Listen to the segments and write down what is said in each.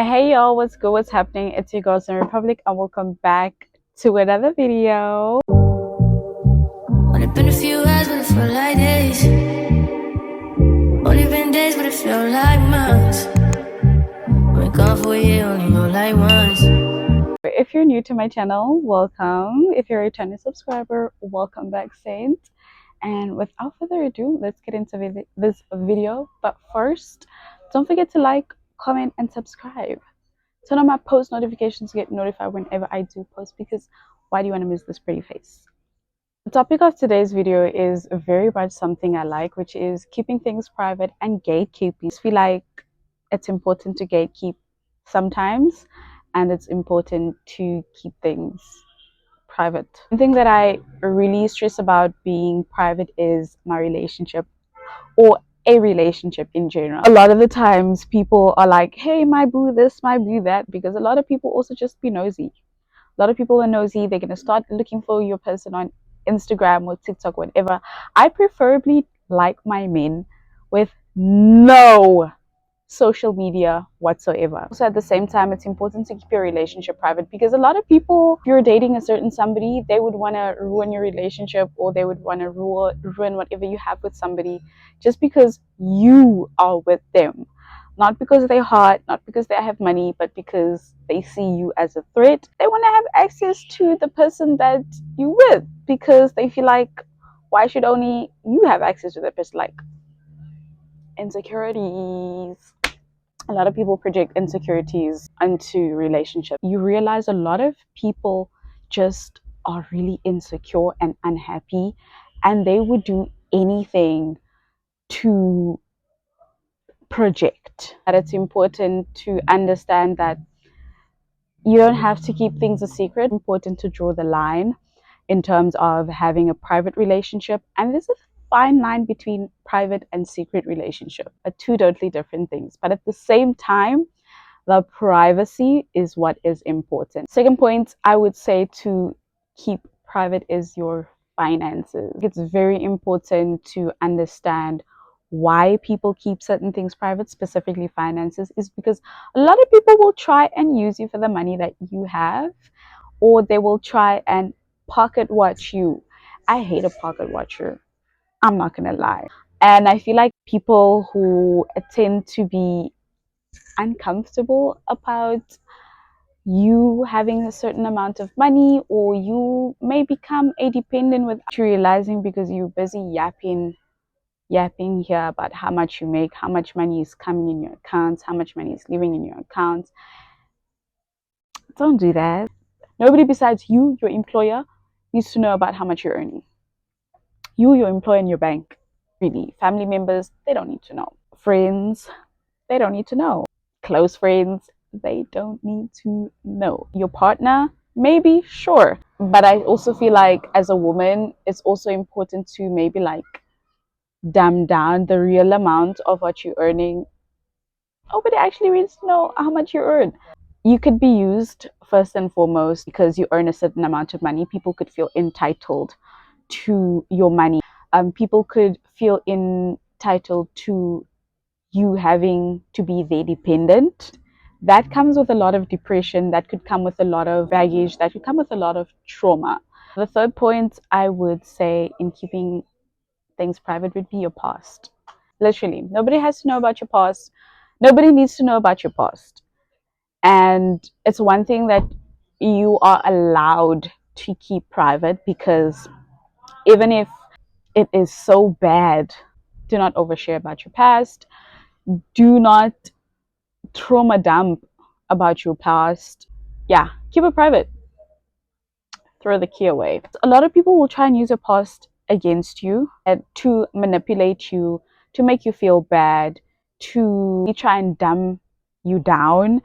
Hey y'all, what's good? What's happening? It's your girls in Republic and welcome back to another video. Only been a few hours, but it felt like days. Only been days, but it felt like months. Been gone for a year, only know like once. If you're new to my channel, welcome. If you're a returning subscriber, welcome back, Saint. And without further ado, let's get into this video. But first, don't forget to like, comment, and subscribe. Turn on my post notifications to get notified whenever I do post, because why do you want to miss this pretty face? The topic of today's video is very much something I like, which is keeping things private and gatekeeping. I feel like it's important to gatekeep sometimes, and it's important to keep things private. One thing that I really stress about being private is my relationship, or a relationship in general. A lot of the times people are like, hey, my boo this, my boo that, because a lot of people also just be nosy. A lot of people are nosy. They're going to start looking for your person on Instagram or TikTok, whatever. I preferably like my men with no social media whatsoever. Also, at the same time, it's important to keep your relationship private, because a lot of people, if you're dating a certain somebody, they would want to ruin your relationship, or they would want to ruin whatever you have with somebody just because you are with them. Not because they're hot, not because they have money, but because they see you as a threat. They want to have access to the person that you with, because they feel like, why should only you have access to that person? Like, insecurities. A lot of people project insecurities onto relationships. You realize a lot of people just are really insecure and unhappy, and they would do anything to project. That it's important to understand that you don't have to keep things a secret. It's important to draw the line in terms of having a private relationship, and there's a fine line between private and secret relationship, are two totally different things, but at the same time, the privacy is what is important. Second point I would say to keep private is your finances. It's very important to understand why people keep certain things private, specifically finances, is because a lot of people will try and use you for the money that you have, or they will try and pocket watch you. I hate a pocket watcher, I'm not gonna lie. And I feel like people who tend to be uncomfortable about you having a certain amount of money, or you may become a dependent without you realizing, because you're busy yapping here about how much you make, how much money is coming in your accounts, how much money is leaving in your accounts. Don't do that. Nobody besides you, your employer, needs to know about how much you're earning. You, your employer, and your bank. Really. Family members, they don't need to know. Friends, they don't need to know. Close friends, they don't need to know. Your partner, maybe, sure. But I also feel like as a woman, it's also important to maybe like dumb down the real amount of what you're earning. Nobody actually needs to know how much you earn. You could be used first and foremost because you earn a certain amount of money. People could feel entitled to your money. People could feel entitled to you having to be their dependent. That comes with a lot of depression, that could come with a lot of baggage, that could come with a lot of trauma. The third point I would say in keeping things private would be your past. Literally, nobody has to know about your past. Nobody needs to know about your past. And it's one thing that you are allowed to keep private, because even if it is so bad, do not overshare about your past. Do not trauma dump about your past. Yeah, keep it private. Throw the key away. A lot of people will try and use your past against you, and to manipulate you, to make you feel bad, to try and dumb you down,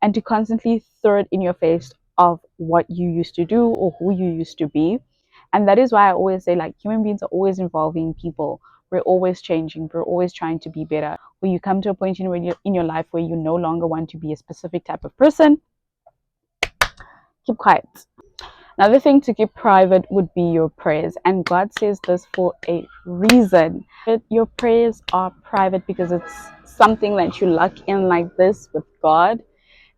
and to constantly throw it in your face of what you used to do or who you used to be. And that is why I always say, like, human beings are always evolving people. We're always changing. We're always trying to be better. When you come to a point in your life where you no longer want to be a specific type of person, keep quiet. Another thing to keep private would be your prayers. And God says this for a reason. Your prayers are private because it's something that you lock in like this with God.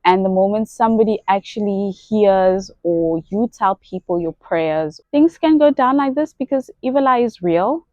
And the moment somebody actually hears or you tell people your prayers, things can go down like this because evil eye is real.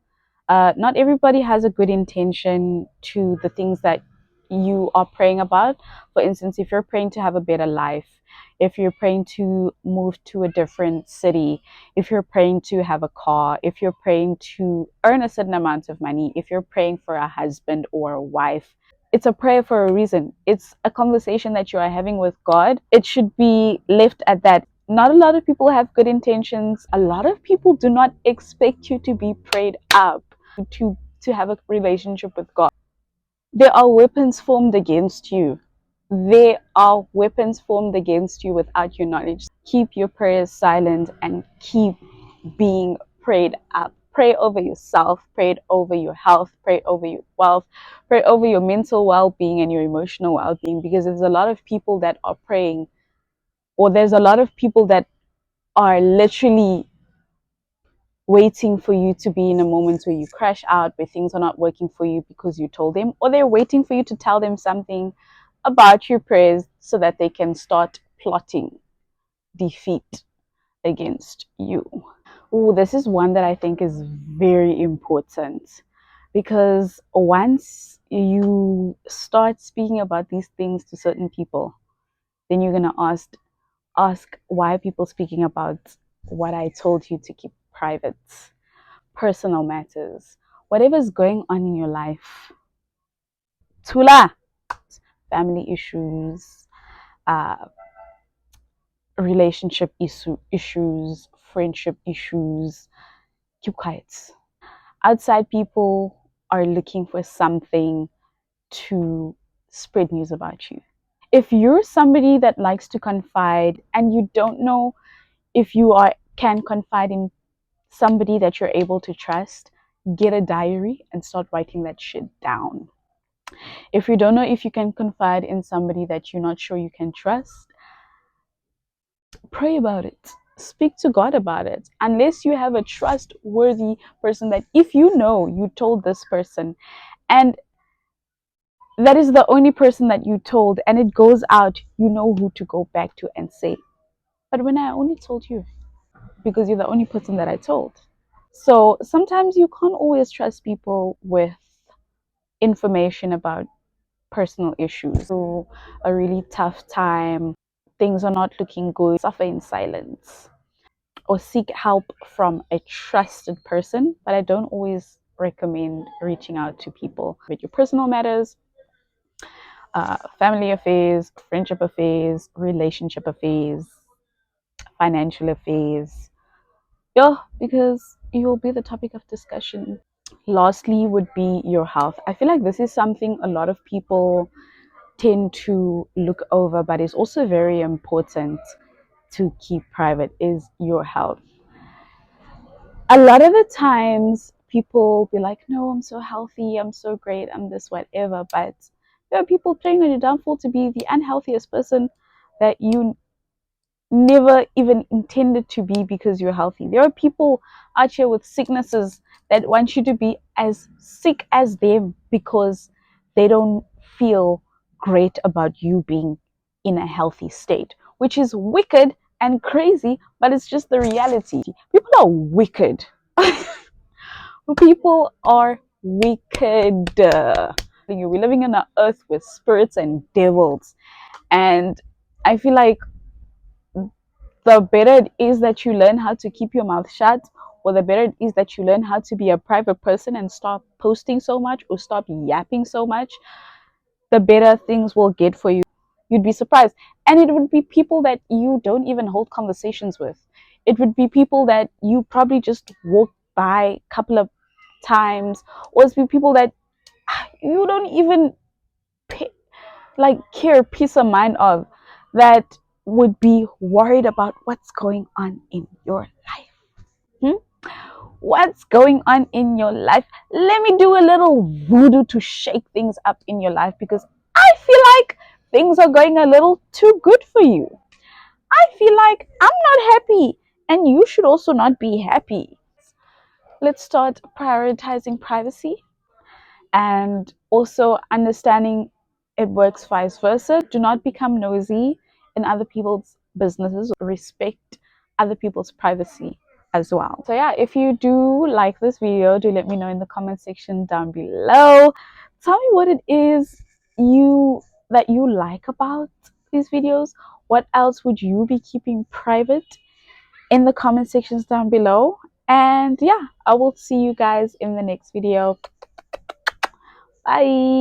Not everybody has a good intention to the things that you are praying about. For instance, if you're praying to have a better life, if you're praying to move to a different city, if you're praying to have a car, if you're praying to earn a certain amount of money, if you're praying for a husband or a wife, it's a prayer for a reason. It's a conversation that you are having with God. It should be left at that. Not a lot of people have good intentions. A lot of people do not expect you to be prayed up to have a relationship with God. There are weapons formed against you. There are weapons formed against you without your knowledge. Keep your prayers silent and keep being prayed up. Pray over yourself, pray over your health, pray over your wealth, pray over your mental well being and your emotional well being, because there's a lot of people that are praying, or there's a lot of people that are literally waiting for you to be in a moment where you crash out, where things are not working for you because you told them, or they're waiting for you to tell them something about your prayers so that they can start plotting defeat against you. Oh, this is one that I think is very important, because once you start speaking about these things to certain people, then you're gonna ask why are people speaking about what I told you to keep private, personal matters, whatever's going on in your life. Tula, family issues, uh, issues, friendship issues. Keep quiet. Outside people are looking for something to spread news about you. If you're somebody that likes to confide and you don't know if you are can confide in somebody that you're able to trust, get a diary and start writing that shit down. If you don't know if you can confide in somebody that you're not sure you can trust, pray about it. Speak to God about it. Unless you have a trustworthy person that if you know you told this person and that is the only person that you told and it goes out, you know who to go back to and say, but when I only told you because you're the only person that I told. So sometimes you can't always trust people with information about personal issues. So a really tough time, things are not looking good, suffer in silence or seek help from a trusted person. But I don't always recommend reaching out to people with your personal matters, family affairs, friendship affairs, relationship affairs, financial affairs. Yeah, because you will be the topic of discussion. Lastly, would be your health. I feel like this is something a lot of people tend to look over, but it's also very important to keep private is your health. A lot of the times people be like, no, I'm so healthy, I'm so great, I'm this, whatever. But there are people playing on your downfall to be the unhealthiest person that you never even intended to be because you're healthy. There are people out here with sicknesses that want you to be as sick as them because they don't feel great about you being in a healthy state, which is wicked and crazy, but it's just the reality. People are wicked. People are wicked. We're living on an earth with spirits and devils, and I feel like the better it is that you learn how to keep your mouth shut, or the better it is that you learn how to be a private person and stop posting so much or stop yapping so much, the better things will get for you. You'd be surprised. And it would be people that you don't even hold conversations with. It would be people that you probably just walk by a couple of times, or it's be people that you don't even pay, like care peace of mind of, that would be worried about what's going on in your life. Hmm? What's going on in your life? Let me do a little voodoo to shake things up in your life, because I feel like things are going a little too good for you. I feel like I'm not happy and you should also not be happy. Let's start prioritizing privacy and also understanding it works vice versa. Do not become nosy in other people's businesses. Respect other people's privacy as well. So yeah, if you do like this video, do let me know in the comment section down below. Tell me what it is you like about these videos. What else would you be keeping private in the comment sections down below? And yeah, I will see you guys in the next video. Bye.